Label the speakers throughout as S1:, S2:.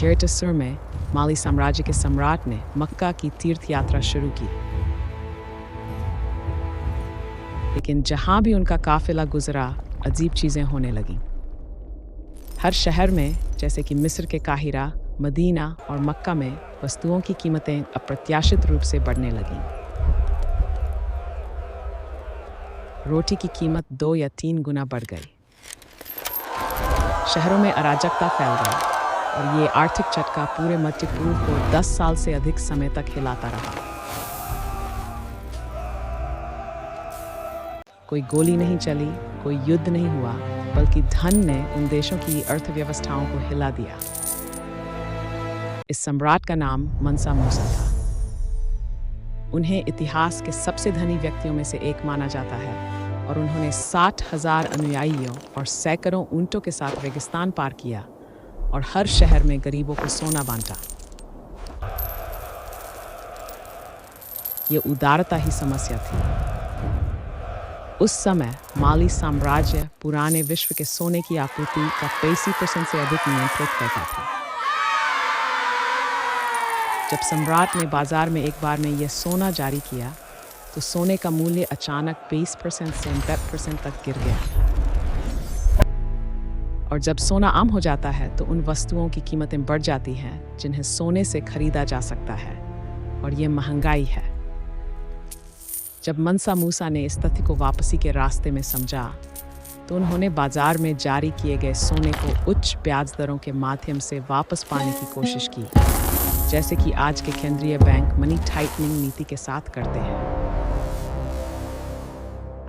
S1: तिरतसुर में माली साम्राज्य के सम्राट ने मक्का की तीर्थ यात्रा शुरू की। लेकिन जहां भी उनका काफिला गुजरा, अजीब चीजें होने लगीं। हर शहर में, जैसे कि मिस्र के काहिरा, मदीना और मक्का में, वस्तुओं की कीमतें अप्रत्याशित रूप से बढ़ने लगीं। रोटी की कीमत 2 या 3 गुना बढ़ गई। शहरों में अराजकता फैल गई और ये आर्थिक झटका पूरे मध्य पूर्व को 10 साल से अधिक समय तक हिलाता रहा। कोई गोली नहीं चली, कोई युद्ध नहीं हुआ, बल्कि धन ने उन देशों की अर्थव्यवस्थाओं को हिला दिया। इस सम्राट का नाम मनसा मूसा था। उन्हें इतिहास के सबसे धनी व्यक्तियों में से एक माना जाता है और उन्होंने 60,000 अनुयायियों और सैकड़ों ऊंटों के साथ रेगिस्तान पार किया और हर शहर में गरीबों को सोना बांटा। ये उदारता ही समस्या थी। उस समय माली साम्राज्य पुराने विश्व के सोने की आपूर्ति का 85% से अधिक नियंत्रित करता था। जब सम्राट ने बाजार में एक बार में यह सोना जारी किया, तो सोने का मूल्य अचानक 20% से 10% तक गिर गया। और जब सोना आम हो जाता है, तो उन वस्तुओं की कीमतें बढ़ जाती हैं जिन्हें सोने से खरीदा जा सकता है, और ये महंगाई है। जब मनसा मूसा ने इस तथ्य को वापसी के रास्ते में समझा, तो उन्होंने बाजार में जारी किए गए सोने को उच्च ब्याज दरों के माध्यम से वापस पाने की कोशिश की, जैसे कि आज के केंद्रीय बैंक मनी टाइटनिंग नीति के साथ करते हैं।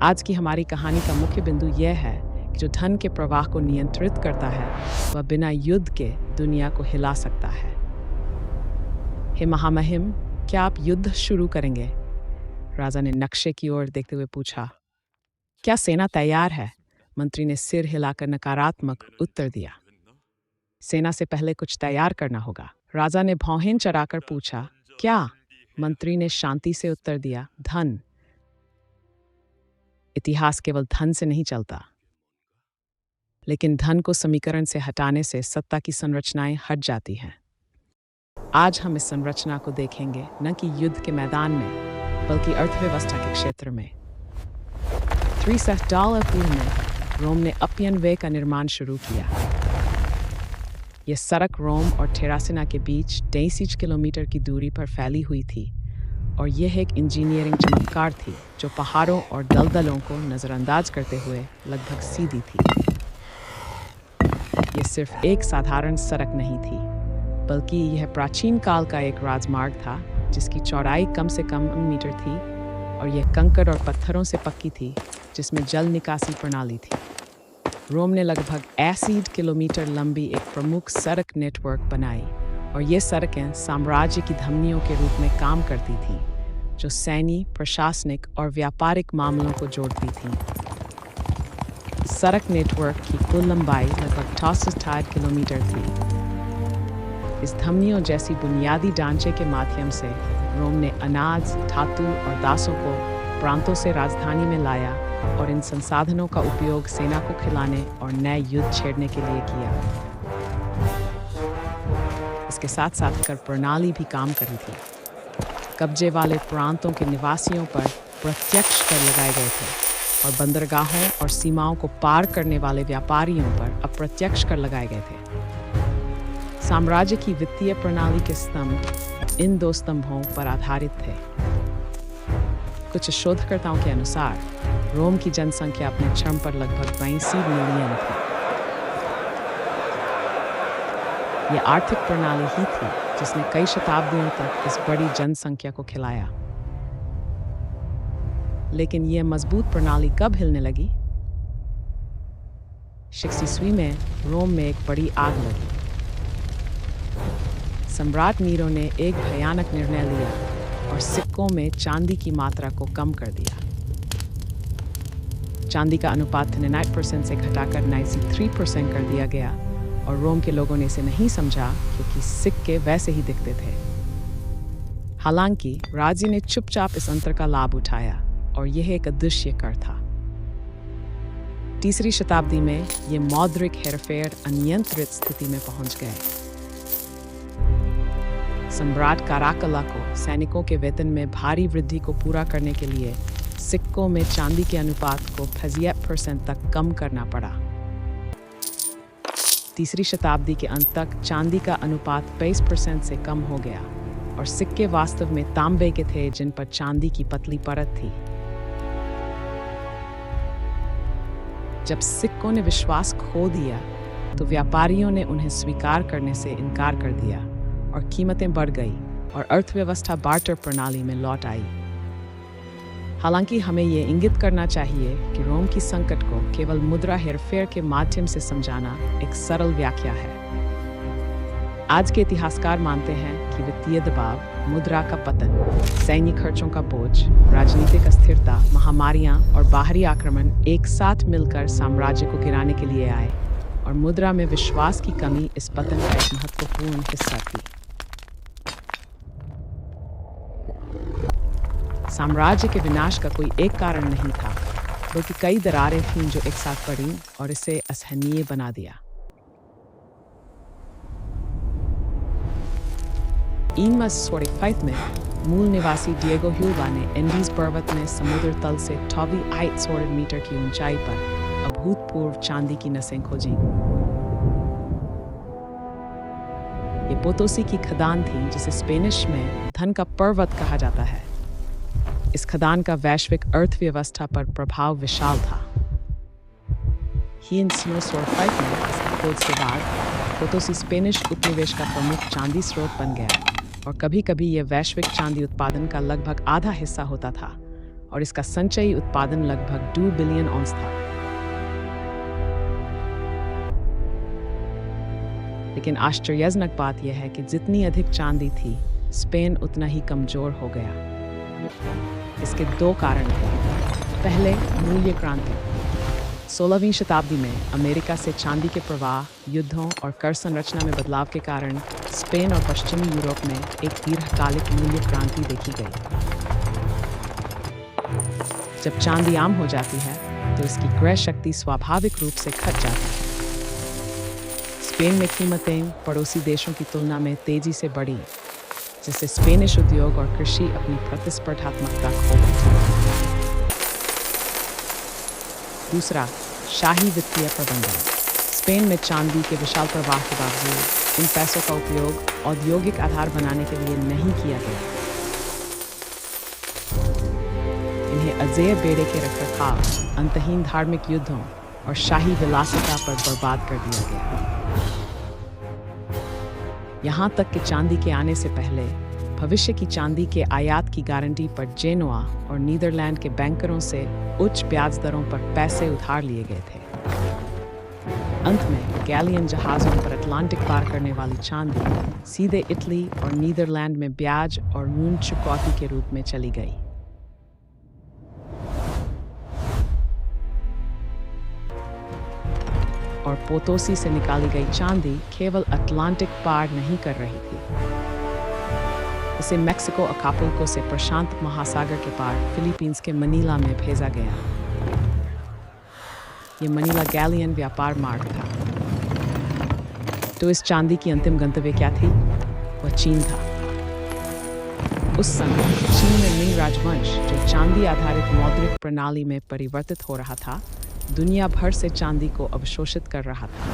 S1: आज की हमारी कहानी का मुख्य बिंदु यह है कि जो धन के प्रवाह को नियंत्रित करता है, वह बिना युद्ध के दुनिया को हिला सकता है। हे महामहिम, क्या आप युद्ध शुरू करेंगे? राजा ने नक्शे की ओर देखते हुए पूछा। क्या सेना तैयार है? मंत्री ने सिर हिलाकर नकारात्मक उत्तर दिया। सेना से पहले कुछ तैयार करना होगा। राजा ने भौहें चढ़ाकर पूछा। क्या? मंत्री ने शांति से उत्तर दिया। धन। इतिहास केवल धन से नहीं चलता, लेकिन धन को समीकरण से हटाने से सत्ता की संरचनाएं हट जाती हैं। आज हम इस संरचना को देखेंगे, न कि युद्ध के मैदान में, बल्कि अर्थव्यवस्था के क्षेत्र में। 300 पूर्व में रोम ने अपियन वे का निर्माण शुरू किया। यह सड़क रोम और थेरासिना के बीच 23 किलोमीटर की दूरी पर फैली हुई थी, और यह एक इंजीनियरिंग चमत्कार थी जो पहाड़ों और दलदलों को नज़रअंदाज करते हुए लगभग सीधी थी। यह सिर्फ एक साधारण सड़क नहीं थी, बल्कि यह प्राचीन काल का एक राजमार्ग था जिसकी चौड़ाई कम से कम मीटर थी, और यह कंकड़ और पत्थरों से पक्की थी जिसमें जल निकासी प्रणाली थी। रोम ने लगभग 80 किलोमीटर लंबी एक प्रमुख सड़क नेटवर्क बनाई, और ये सड़कें साम्राज्य की धमनियों के रूप में काम करती थीं, जो सैन्य, प्रशासनिक और व्यापारिक मामलों को जोड़ती थीं। सड़क नेटवर्क की कुल लंबाई लगभग 68 किलोमीटर थी। इस धमनियों जैसी बुनियादी ढांचे के माध्यम से रोम ने अनाज, धातु और दासों को प्रांतों से राजधानी में लाया, और इन संसाधनों का उपयोग सेना को खिलाने और नए युद्ध छेड़ने के लिए किया। इसके साथ साथ कर प्रणाली भी काम कर रही थी। कब्जे वाले प्रांतों के निवासियों पर प्रत्यक्ष कर लगाए गए थे, और बंदरगाहों और सीमाओं को पार करने वाले व्यापारियों पर अप्रत्यक्ष कर लगाए गए थे। साम्राज्य की वित्तीय प्रणाली के स्तंभ इन 2 स्तंभों पर आधारित थे। कुछ शोधकर्ताओं के अनुसार रोम की जनसंख्या अपने चरम पर लगभग 82 मिलियन थी। यह आर्थिक प्रणाली ही थी जिसने कई शताब्दियों तक इस बड़ी जनसंख्या को खिलाया। लेकिन यह मजबूत प्रणाली कब हिलने लगी? 6 ईस्वी में रोम में एक बड़ी आग लगी। सम्राट नीरो ने एक भयानक निर्णय लिया और सिक्कों में चांदी की मात्रा को कम कर दिया। चांदी का अनुपात 99% से घटाकर 93% कर दिया गया, और रोम के लोगों ने इसे नहीं समझा क्योंकि सिक्के वैसे ही दिखते थे। हालांकि राज्य ने चुपचाप इस अंतर का लाभ उठाया, और यह एक अदृश्य कर था। 3री शताब्दी में ये मौद्रिक हेरफेर अनियंत्रित स्थिति में पहुंच गए। सम्राट काराकला को सैनिकों के वेतन में भारी वृद्धि को पूरा करने के लिए सिक्कों में चांदी के अनुपात को 58% तक कम करना पड़ा। तीसरी शताब्दी के अंत तक चांदी का अनुपात 22% से कम हो गया और सिक्के वास्तव में तांबे के थे जिन पर चांदी की पतली परत थी। जब सिक्कों ने विश्वास खो दिया तो व्यापारियों ने उन्हें स्वीकार करने से इनकार कर दिया और कीमतें बढ़ गई और अर्थव्यवस्था बार्टर प्रणाली में लौट आई। हालांकि हमें ये इंगित करना चाहिए कि रोम की संकट को केवल मुद्रा हेरफेर के माध्यम से समझाना एक सरल व्याख्या है। आज के इतिहासकार मानते हैं कि वित्तीय दबाव, मुद्रा का पतन, सैन्य खर्चों का बोझ, राजनीतिक अस्थिरता, महामारियां और बाहरी आक्रमण एक साथ मिलकर साम्राज्य को गिराने के लिए आए और मुद्रा में विश्वास की कमी इस पतन का एक महत्वपूर्ण हिस्सा थी। साम्राज्य के विनाश का कोई एक कारण नहीं था, बल्कि कई दरारें थीं जो एक साथ पड़ी और इसे असहनीय बना दिया। ईमस 45 में मूल निवासी डिएगो ह्यूवा ने एंडीज पर्वत में समुद्र तल से 2800 मीटर की ऊंचाई पर अभूतपूर्व चांदी की नसें खोजीं। ये पोतोसी की खदान थी जिसे स्पेनिश में धन का पर्वत कहा जाता है। इस खदान का वैश्विक अर्थव्यवस्था पर प्रभाव विशाल था। हीनसियोस 45 में इसकी खोज के बाद पोतोसी स्पेनिश उपनिवेश का प्रमुख चांदी स्रोत बन गया और कभी-कभी यह वैश्विक चांदी उत्पादन का लगभग आधा हिस्सा होता था और इसका संचयी उत्पादन लगभग 2 बिलियन औंस था। लेकिन आश्चर्यजनक बात यह है कि जितनी अधिक चांदी थी, स्पेन उतना ही कमजोर हो गया। इसके दो कारण थे। पहले, मूल्य क्रांति। 16वीं शताब्दी में अमेरिका से चांदी के प्रवाह, युद्धों और कर संरचना में बदलाव के कारण स्पेन और पश्चिमी यूरोप में एक दीर्घकालिक मूल्य क्रांति देखी गई। जब चांदी आम हो जाती है तो इसकी क्रय शक्ति स्वाभाविक रूप से घट जाती है। स्पेन में कीमतें पड़ोसी देशों की तुलना में तेजी से बढ़ी, जिससे स्पेनिश उद्योग और कृषि अपनी प्रतिस्पर्धात्मकता खो बैठी। दूसरा, शाही वित्तीय प्रबंधन। स्पेन में चांदी के विशाल प्रवाह के बावजूद इन पैसों का उपयोग औद्योगिक आधार बनाने के लिए नहीं किया गया। इन्हें अजेय बेड़े के रखरखाव, अंतहीन धार्मिक युद्धों और शाही विलासिता पर बर्बाद कर दिया गया। यहाँ तक कि चांदी के आने से पहले भविष्य की चांदी के आयात की गारंटी पर जेनोआ और नीदरलैंड के बैंकरों से उच्च ब्याज दरों पर पैसे उधार लिए गए थे। अंत में गैलियन जहाज़ों पर अटलांटिक पार करने वाली चांदी सीधे इटली और नीदरलैंड में ब्याज और ऋण चुकौती के रूप में चली गई। और पोतोसी से निकाली गई चांदी केवल अटलांटिक पार नहीं कर रही थी, इसे मेक्सिको अकापुल्को से प्रशांत महासागर के पार फिलीपींस के मनीला में भेजा गया। ये मनीला गैलियन व्यापार मार्ग था। तो इस चांदी की अंतिम गंतव्य क्या थी? वह चीन था। उस समय चीन में मिंग राजवंश, जो चांदी आधारित मौद्रिक प्रणाली में परिवर्तित हो रहा था, दुनिया भर से चांदी को अवशोषित कर रहा था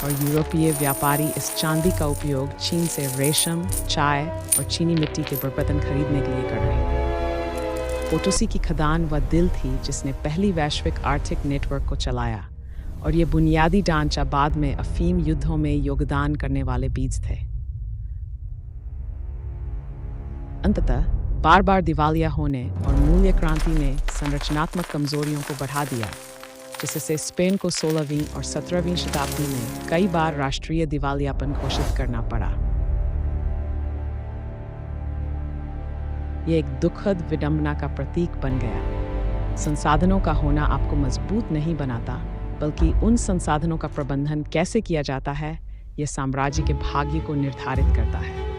S1: और यूरोपीय व्यापारी इस चांदी का उपयोग चीन से रेशम, चाय और चीनी मिट्टी के बर्तन खरीदने के लिए कर रहे थे। पोतोसी की खदान वह दिल थी जिसने पहली वैश्विक आर्थिक नेटवर्क को चलाया और ये बुनियादी ढांचा बाद में अफीम युद्धों में योगदान करने वाले बीज थे। अंततः बार बार दिवालिया होने और मूल्य क्रांति ने संरचनात्मक कमजोरियों को बढ़ा दिया, जिससे स्पेन को 16वीं और 17वीं शताब्दी में कई बार राष्ट्रीय दिवालियापन घोषित करना पड़ा। यह एक दुखद विडंबना का प्रतीक बन गया। संसाधनों का होना आपको मजबूत नहीं बनाता, बल्कि उन संसाधनों का प्रबंधन कैसे किया जाता है, यह साम्राज्य के भाग्य को निर्धारित करता है।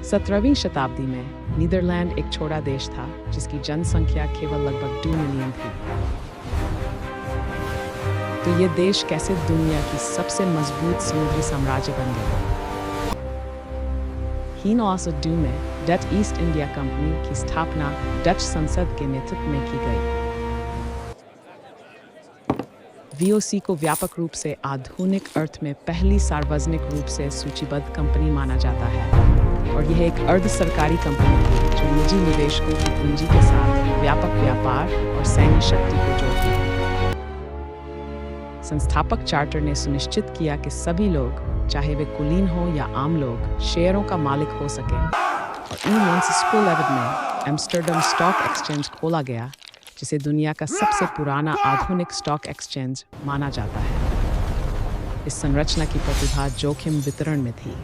S1: 17वीं शताब्दी में नीदरलैंड एक छोटा देश था जिसकी जनसंख्या केवल लगभग 2 मिलियन थी। तो ये देश कैसे दुनिया की सबसे मजबूत समुद्री साम्राज्य बन गया? 1902 में डच ईस्ट इंडिया कंपनी की स्थापना डच संसद के नेतृत्व में की गई। वीओसी को व्यापक रूप से आधुनिक अर्थ में पहली सार्वजनिक रूप से सूचीबद्ध कंपनी माना जाता है और यह एक अर्ध सरकारी कंपनी थी जो निजी निवेशकों की पूंजी के साथ व्यापक व्यापार और सैन्य शक्ति को जोड़ती है। संस्थापक चार्टर ने सुनिश्चित किया कि सभी लोग, चाहे वे कुलीन हो या आम लोग, शेयरों का मालिक हो सकें और इन 1911 में एम्स्टर्डम स्टॉक एक्सचेंज खोला गया, जिसे दुनिया का सबसे पुराना आधुनिक स्टॉक एक्सचेंज माना जाता है। इस संरचना की प्रतिभा जोखिम वितरण में थी।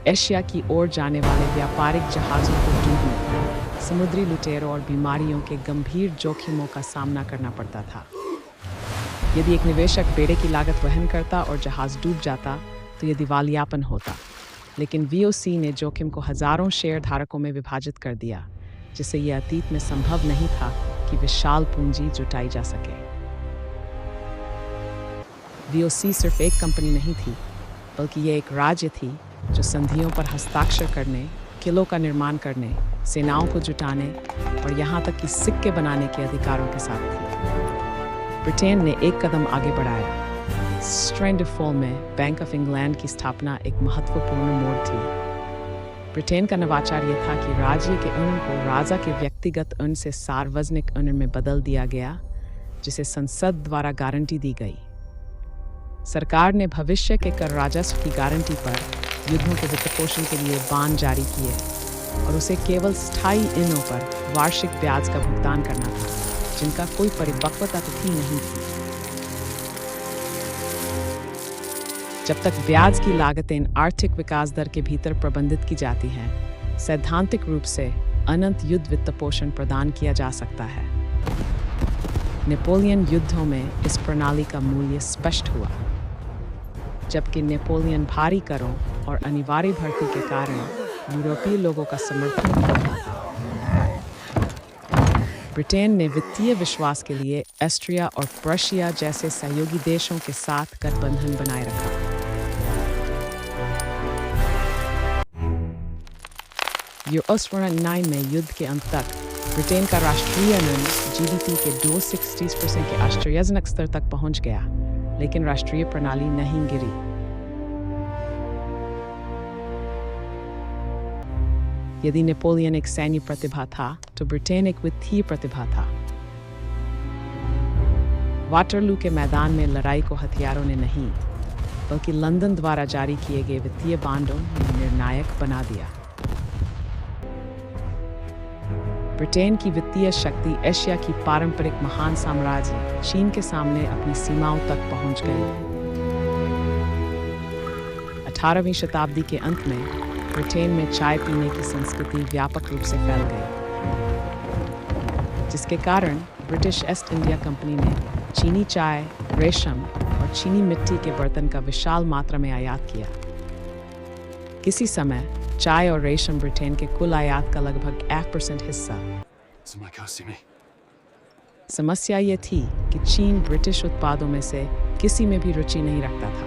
S1: एशिया की ओर जाने वाले व्यापारिक जहाजों को डूबने, समुद्री लुटेरों और बीमारियों के गंभीर जोखिमों का सामना करना पड़ता था। यदि एक निवेशक बेड़े की लागत वहन करता और जहाज डूब जाता तो यह दिवालियापन होता, लेकिन वीओसी ने जोखिम को हजारों शेयर धारकों में विभाजित कर दिया, जिससे यह अतीत में संभव नहीं था कि विशाल पूंजी जुटाई जा सके। वीओसी सिर्फ एक कंपनी नहीं थी, बल्कि यह एक राज्य थी जो संधियों पर हस्ताक्षर करने, किलों का निर्माण करने, सेनाओं को जुटाने और यहाँ तक कि सिक्के बनाने के अधिकारों के साथ थी। ब्रिटेन ने एक कदम आगे बढ़ाया। स्ट्रेंड फॉल में बैंक ऑफ इंग्लैंड की स्थापना एक महत्वपूर्ण मोड़ थी। ब्रिटेन का नवाचार यह था कि राज्य के ऋण को राजा के व्यक्तिगत ऋण से सार्वजनिक ऋण में बदल दिया गया, जिसे संसद द्वारा गारंटी दी गई। सरकार ने भविष्य के कर राजस्व की गारंटी पर युद्धों के वित्तपोषण के लिए बांड जारी किए और उसे केवल स्थायी ऋणों पर वार्षिक ब्याज का भुगतान करना था, जिनका कोई परिपक्वता तिथि नहीं थी। जब तक ब्याज की लागतें आर्थिक विकास दर के भीतर प्रबंधित की जाती हैं, सैद्धांतिक रूप से अनंत युद्ध वित्तपोषण प्रदान किया जा सकता है। नेपोलियन युद्धों में इस प्रणाली का मूल्य स्पष्ट हुआ, जबकि नेपोलियन भारी करों और अनिवार्य भर्ती के कारण यूरोपीय लोगों का समर्थन खो रहा था। ब्रिटेन ने वित्तीय विश्वास के लिए ऑस्ट्रिया और प्रशिया जैसे सहयोगी देशों के साथ गठबंधन बनाए रखा। 1909 में युद्ध के अंत तक ब्रिटेन का राष्ट्रीय ऋण जीडीपी के 2.60% के आश्चर्यजनक स्तर तक पहुंच गया, लेकिन राष्ट्रीय प्रणाली नहीं गिरी। यदि नेपोलियन एक सैन्य प्रतिभा था, तो ब्रिटेन एक वित्तीय प्रतिभा था। वाटरलू के मैदान में लड़ाई को हथियारों ने नहीं, बल्कि लंदन द्वारा जारी किए गए वित्तीय बांडों ने निर्णायक बना दिया। ब्रिटेन की वित्तीय शक्ति एशिया की पारंपरिक महान साम्राज्य चीन के सामने अपनी सीमाओं तक पहुंच गई। 18वीं शताब्दी के अंत में ब्रिटेन में चाय पीने की संस्कृति व्यापक रूप से फैल गई, जिसके कारण ब्रिटिश ईस्ट इंडिया कंपनी ने चीनी चाय, रेशम और चीनी मिट्टी के बर्तन का विशाल मात्रा में आयात किया। किसी समय चाय और रेशम ब्रिटेन के कुल आयात का लगभग 1% हिस्सा। समस्या ये थी कि चीन ब्रिटिश उत्पादों में से किसी में भी रुचि नहीं रखता था।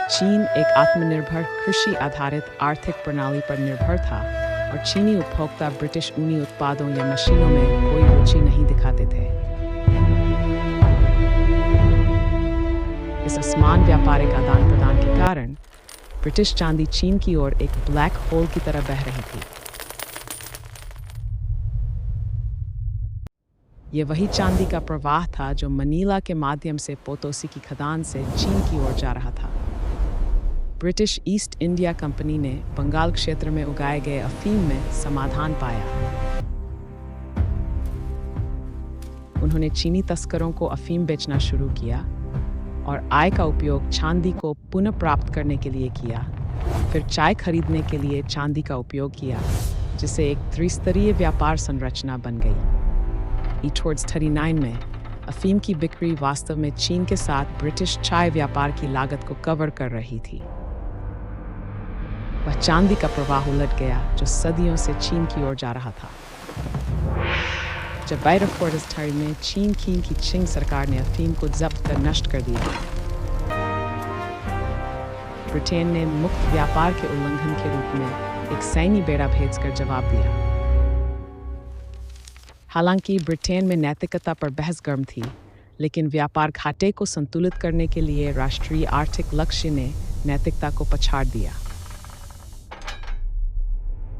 S1: चीन एक आत्मनिर्भर कृषि आधारित आर्थिक प्रणाली पर निर्भर था और चीनी उपभोक्ता ब्रिटिश ऊनी उत्पादों या मशीनों में कोई रुचि नहीं दिखाते थे। इस असमान व्यापारिक आदान प्रदान के कारण ब्रिटिश चांदी चीन की ओर एक ब्लैक होल की तरह बह रही थी। यह वही चांदी का प्रवाह था जो मनीला के माध्यम से पोतोसी की खदान से चीन की ओर जा रहा था। ब्रिटिश ईस्ट इंडिया कंपनी ने बंगाल क्षेत्र में उगाए गए अफीम में समाधान पाया। उन्होंने चीनी तस्करों को अफीम बेचना शुरू किया और आय का उपयोग चांदी को पुनः प्राप्त करने के लिए किया। फिर चाय खरीदने के लिए चांदी का उपयोग किया, जिससे एक त्रिस्तरीय व्यापार संरचना बन गई। 1839 में अफीम की बिक्री वास्तव में चीन के साथ ब्रिटिश चाय व्यापार की लागत को कवर कर रही थी। वह चांदी का प्रवाह उलट गया जो सदियों से चीन की ओर जा रहा था। जब बैरफोर्ड में चीन की चिंग सरकार ने अफीम को जब्त कर नष्ट कर दिया, ब्रिटेन ने मुक्त व्यापार के उल्लंघन के रूप में एक सैन्य बेड़ा भेजकर जवाब दिया। हालांकि ब्रिटेन में नैतिकता पर बहस गर्म थी, लेकिन व्यापार घाटे को संतुलित करने के लिए राष्ट्रीय आर्थिक लक्ष्य ने नैतिकता को पछाड़ दिया।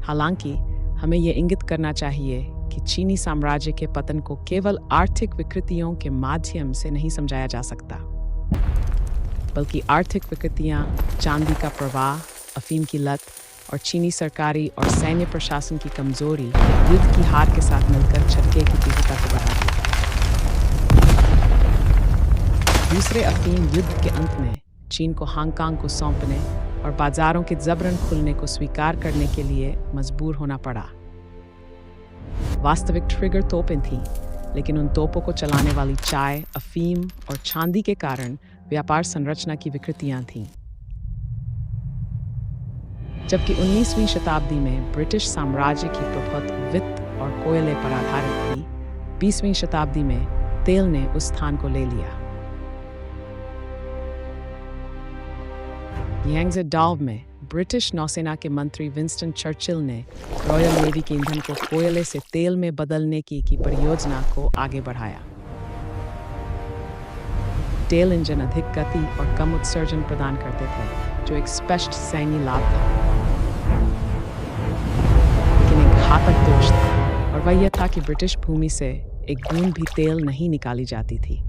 S1: हालांकि हमें यह इंगित करना चाहिए कि चीनी साम्राज्य के पतन को केवल आर्थिक विकृतियों के माध्यम से नहीं समझाया जा सकता, बल्कि आर्थिक विकृतियां, चांदी का प्रवाह, अफीम की लत और चीनी सरकारी और सैन्य प्रशासन की कमजोरी युद्ध की हार के साथ मिलकर झटके की तीव्रता को बढ़ा दी। दूसरे अफीम युद्ध के अंत में चीन को हांगकांग को सौंपने और बाजारों के जबरन खुलने को स्वीकार करने के लिए मजबूर होना पड़ा। वास्तविक ट्रिगर तोपें थीं, लेकिन उन तोपों को चलाने वाली चाय, अफीम और चांदी के कारण व्यापार संरचना की विकृतियां थीं। जबकि 19वीं शताब्दी में ब्रिटिश साम्राज्य की प्रभुत्व वित्त और कोयले पर आधारित थी, 20वीं शताब्दी में तेल ने उस स्थान को ले लिया। यांगजे डाव में ब्रिटिश नौसेना के मंत्री विंस्टन चर्चिल ने रॉयल नेवी के ईंधन को कोयले से तेल में बदलने की परियोजना को आगे बढ़ाया। तेल इंजन अधिक गति और कम उत्सर्जन प्रदान करते थे, जो एक स्पष्ट सैन्य लाभ था, लेकिन एक घातक दोष था, और वह यह था कि ब्रिटिश भूमि से एक बूंद भी तेल नहीं निकाली जाती थी।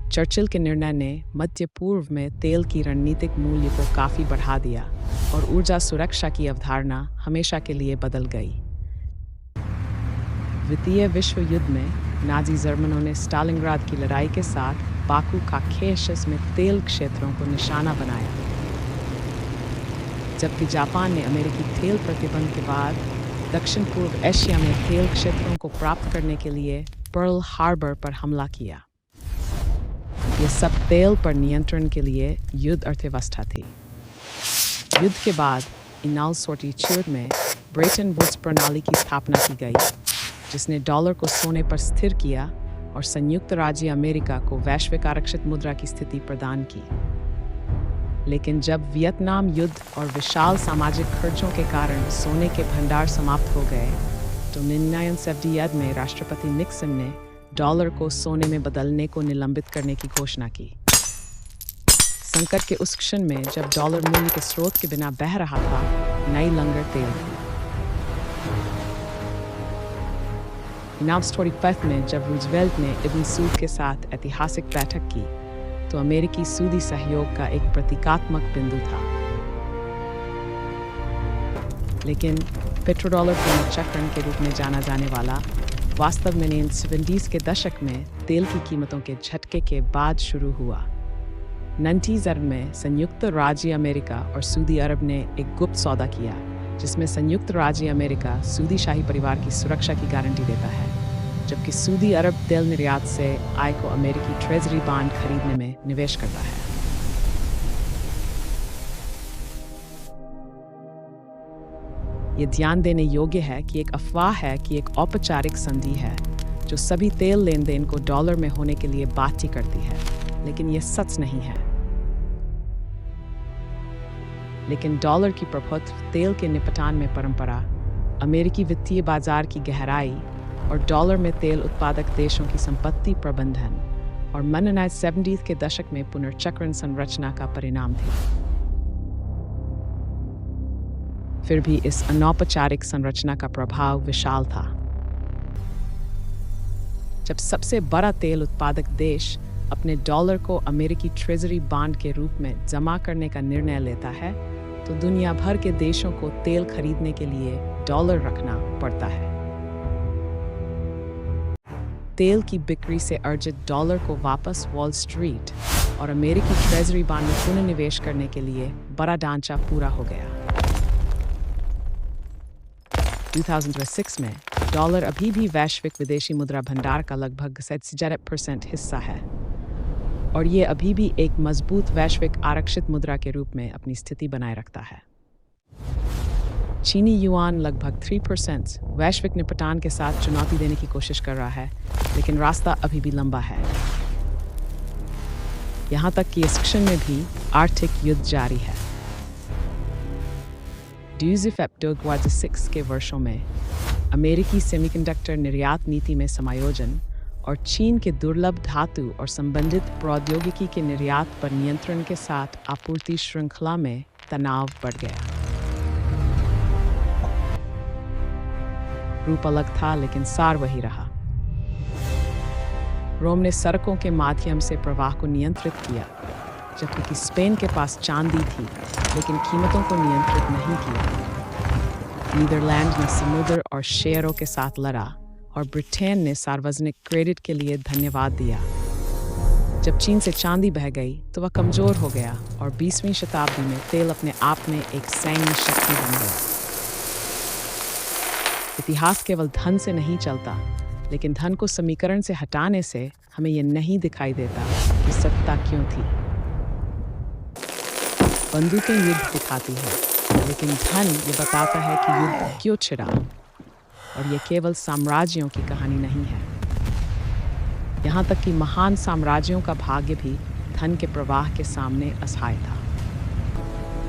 S1: चर्चिल के निर्णय ने मध्य पूर्व में तेल की रणनीतिक मूल्य को काफी बढ़ा दिया और ऊर्जा सुरक्षा की अवधारणा हमेशा के लिए बदल गई। द्वितीय विश्व युद्ध में नाजी जर्मनों ने स्टालिनग्राद की लड़ाई के साथ बाकू काखेशस में तेल क्षेत्रों को निशाना बनाया, जबकि जापान ने अमेरिकी तेल प्रतिबंध के बाद दक्षिण पूर्व एशिया में तेल क्षेत्रों को प्राप्त करने के लिए पर्ल हार्बर पर हमला किया। यह सब तेल पर नियंत्रण के लिए युद्ध अर्थव्यवस्था थी। युद्ध के बाद इनाल्स 42 में ब्रेटन वुड्स प्रणाली की स्थापना की गई, जिसने डॉलर को सोने पर स्थिर किया और संयुक्त राज्य अमेरिका को वैश्विक आरक्षित मुद्रा की स्थिति प्रदान की। लेकिन जब वियतनाम युद्ध और विशाल सामाजिक खर्चों के कारण सोने के भंडार समाप्त हो गए, तो 1970 में राष्ट्रपति निक्सन ने डॉलर को सोने में बदलने को निलंबित करने की घोषणा की। संकट के उस क्षण में जब डॉलर मूल्य के स्रोत के बिना बह रहा था, नई लंगर तेल थी। 1945 में जब रूजवेल्ट ने इब्न सूद के साथ ऐतिहासिक बैठक की, तो अमेरिकी सूदी सहयोग का एक प्रतीकात्मक बिंदु था। लेकिन पेट्रोडॉलर पुनर्चक्रण के रूप में जाना जाने वाला वास्तव में 1970s के दशक में तेल की कीमतों के झटके के बाद शुरू हुआ। 90s अरब में संयुक्त राज्य अमेरिका और सऊदी अरब ने एक गुप्त सौदा किया, जिसमें संयुक्त राज्य अमेरिका सऊदी शाही परिवार की सुरक्षा की गारंटी देता है, जबकि सऊदी अरब तेल निर्यात से आय को अमेरिकी ट्रेजरी बॉन्ड खरीदने में निवेश करता है। ये ध्यान देने योग्य है कि एक अफवाह है कि एक औपचारिक संधि है जो सभी तेल लेन देन को डॉलर में होने के लिए बातचीत करती है, लेकिन यह सच नहीं है। लेकिन डॉलर की प्रभुत्व, तेल के निपटान में परंपरा, अमेरिकी वित्तीय बाजार की गहराई और डॉलर में तेल उत्पादक देशों की संपत्ति प्रबंधन और 1970 के दशक में पुनर्चक्रण संरचना का परिणाम थे। फिर भी इस अनौपचारिक संरचना का प्रभाव विशाल था। जब सबसे बड़ा तेल उत्पादक देश अपने डॉलर को अमेरिकी ट्रेजरी बॉन्ड के रूप में जमा करने का निर्णय लेता है, तो दुनिया भर के देशों को तेल खरीदने के लिए डॉलर रखना पड़ता है। तेल की बिक्री से अर्जित डॉलर को वापस वॉल स्ट्रीट और अमेरिकी ट्रेजरी बॉन्ड में पुनः निवेश करने के लिए बड़ा ढांचा पूरा हो गया। 2006 में डॉलर अभी भी वैश्विक विदेशी मुद्रा भंडार का लगभग 67% हिस्सा है, और ये अभी भी एक मजबूत वैश्विक आरक्षित मुद्रा के रूप में अपनी स्थिति बनाए रखता है। चीनी युआन लगभग 3% वैश्विक निपटान के साथ चुनौती देने की कोशिश कर रहा है, लेकिन रास्ता अभी भी लंबा है। यहाँ तक कि इस क्षण में भी आर्थिक युद्ध जारी है। ड्यूजिफेप्टोग्वाजिसिक्स के वर्षों में अमेरिकी सेमीकंडक्टर निर्यात नीति में समायोजन और चीन के दुर्लभ धातु और संबंधित प्रौद्योगिकी के निर्यात पर नियंत्रण के साथ आपूर्ति श्रृंखला में तनाव बढ़ गया। रूप अलग था लेकिन सार वही रहा। रोम ने सड़कों के माध्यम से प्रवाह को नियंत्रित किया, जबकि स्पेन के पास चांदी थी लेकिन कीमतों को नियंत्रित नहीं किया। नीदरलैंड ने समुद्र और शेयरों के साथ लड़ा और ब्रिटेन ने सार्वजनिक क्रेडिट के लिए धन्यवाद दिया। जब चीन से चांदी बह गई तो वह कमजोर हो गया और 20वीं शताब्दी में तेल अपने आप में एक सैन्य शक्ति बन गया। इतिहास केवल धन से नहीं चलता, लेकिन धन को समीकरण से हटाने से हमें यह नहीं दिखाई देता कि सत्ता क्यों थी। बंदूकें युद्ध दिखाती हैं, लेकिन धन ये बताता है कि युद्ध क्यों छिड़ा। और ये केवल साम्राज्यों की कहानी नहीं है। यहाँ तक कि महान साम्राज्यों का भाग्य भी धन के प्रवाह के सामने असहाय था।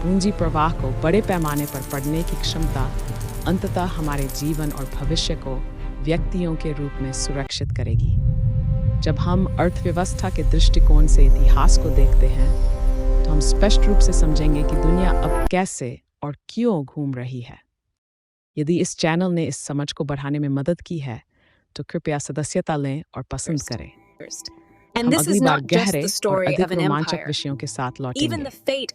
S1: पूंजी प्रवाह को बड़े पैमाने पर पढ़ने की क्षमता अंततः हमारे जीवन और भविष्य को व्यक्तियों के रूप में सुरक्षित करेगी। जब हम अर्थव्यवस्था के दृष्टिकोण से इतिहास को देखते हैं, तो हम स्पष्ट रूप से समझेंगे कि दुनिया अब कैसे और क्यों घूम रही है। यदि इस चैनल ने इस समझ को बढ़ाने में मदद की है, तो कृपया सदस्यता लें और पसंद करें। हम अगली बार गहरे और अधिक रोमांचक विषयों के साथ लौटेंगे।